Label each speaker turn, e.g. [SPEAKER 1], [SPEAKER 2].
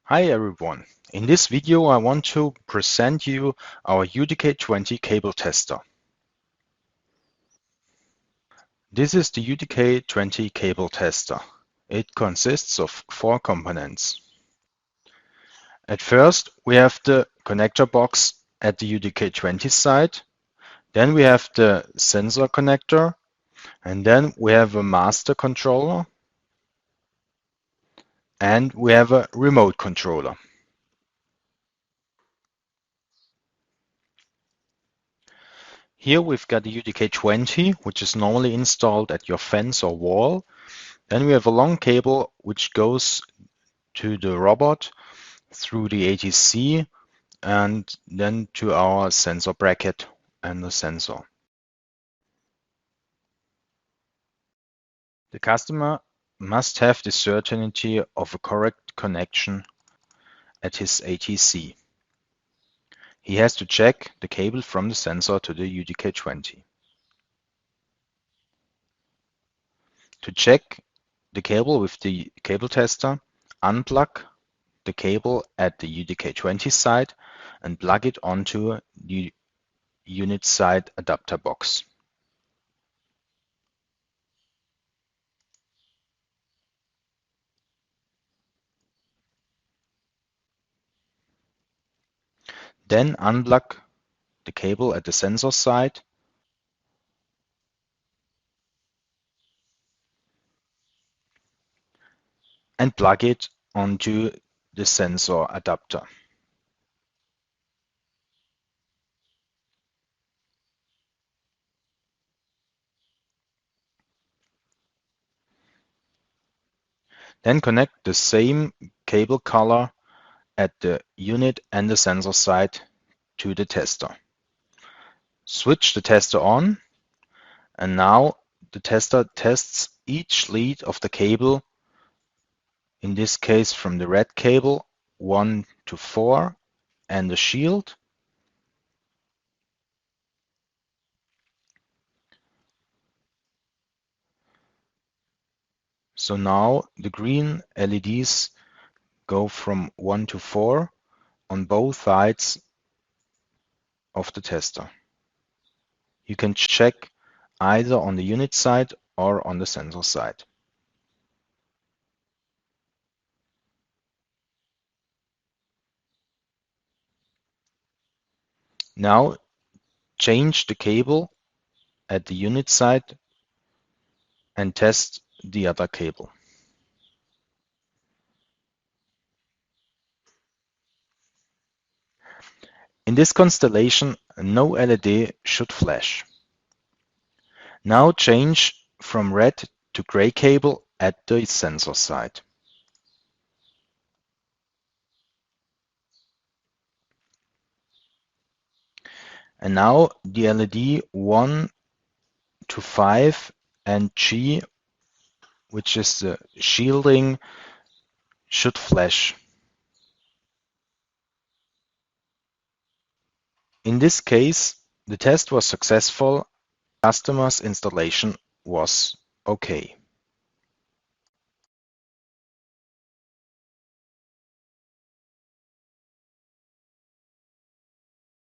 [SPEAKER 1] Hi everyone. In this video I want to present you our UDK20 cable tester. This is the UDK20 cable tester. It consists of 4 components. At first we have the connector box at the UDK20 side, then we have the sensor connector, and then we have a master controller, and we have a remote controller. Here we've got the UDK20, which is normally installed at your fence or wall. Then we have a long cable which goes to the robot through the ATC and then to our sensor bracket and the sensor. The customer must have the certainty of a correct connection at his ATC. He has to check the cable from the sensor to the UDK20. To check the cable with the cable tester, unplug the cable at the UDK20 side and plug it onto the unit side adapter box. Then unplug the cable at the sensor side and plug it onto the sensor adapter. Then connect the same cable color at the unit and the sensor side to the tester. Switch the tester on, and now the tester tests each lead of the cable, in this case from the red cable 1 to 4 and the shield. So now the green LEDs go from 1 to 4 on both sides of the tester. You can check either on the unit side or on the sensor side. Now change the cable at the unit side and test the other cable. In this constellation, no LED should flash. Now change from red to gray cable at the sensor side. And now the LED 1 to 5 and G, which is the shielding, should flash. In this case, the test was successful. Customer's installation was okay.